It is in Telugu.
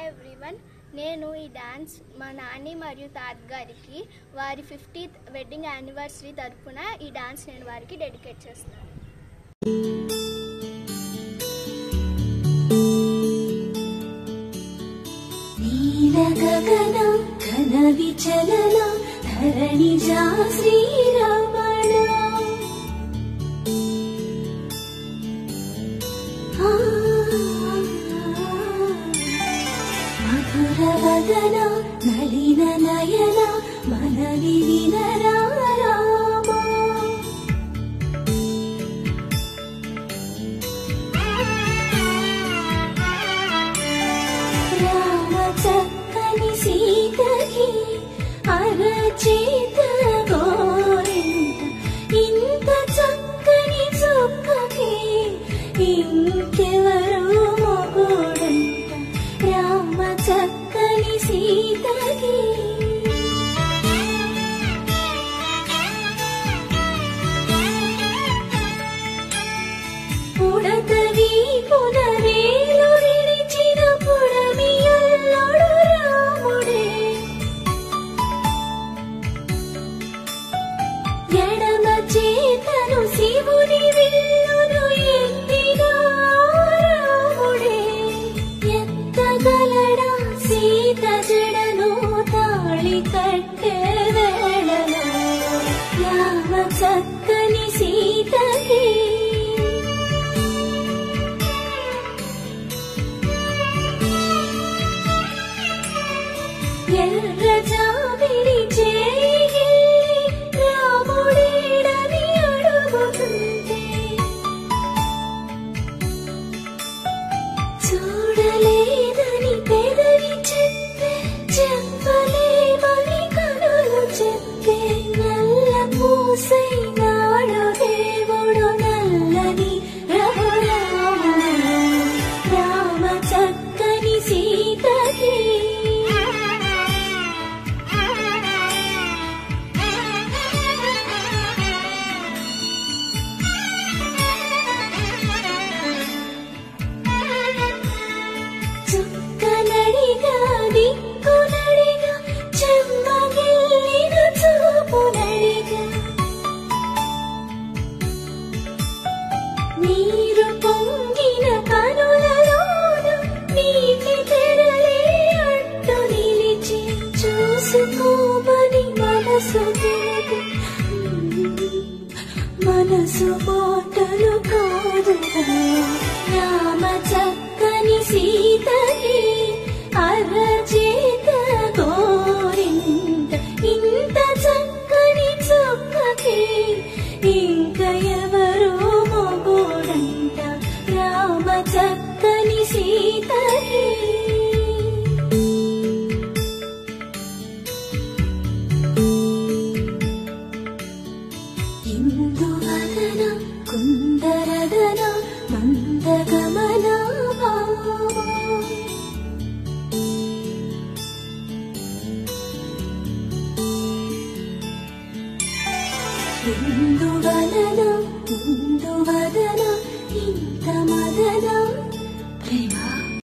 ఎవ్రీవన్, నేను ఈ డాన్స్ మా నాని మరియు తాత గారికి వారి 50th వెడ్డింగ్ యానివర్సరీ తరపున ఈ డాన్స్ నేను వారికి డెడికేట్ చేస్తున్నాను. నీల గగన ఘన విచలన ధరణిజా శ్రీరమణ మధుర వదన నలిన నయన మనవి వినరా రామా రామ చక్కని సీతకి అరచేత గోరింట ఇంత చక్కని చుక్కకి ఇంకెవరు మొగుడంట రామ చక్కని సీతకి పుడతవి పునరేలు విడిచిన పుడమియల్లోడు రాముడే ఎడమ చేతను శివుని విల్లును ఎత్తిన రాముడే ఎత్తగలడా సీత జడను తాళి కట్టే వేళలో రామ చక్కని సీతకి ఎర్ర జాబిలి చేయి రాముడేడని అడుగుతుంటే చూడలేదని పెదవి చెప్పే చెప్పలేమని కనులు చెప్పే నల్ల పూసై నాడు దేవుడు నల్లని రఘురాముడు రామ చక్కని సీతకి చుక్కనడిగా దిక్కునడిగా చెమ్మగిల్లిన చూపునడిగా నీరు పొంగిన కనులలోన నీటి తెరలే అడ్డు నిలిచి చూసుకోమని మనసు తేదు మనసు మాటలు కాదుగా రామ చక్కని సీతకి అరచేత గోరింట ఇంత చక్కని చుక్కకి ఇంక ఎవరు మొగుడంట రామ చక్కని సీతకి ఇందువదన కుందరదన మందగమన ఇందువదన ఇందువదన ఇంత మదన ప్రేమ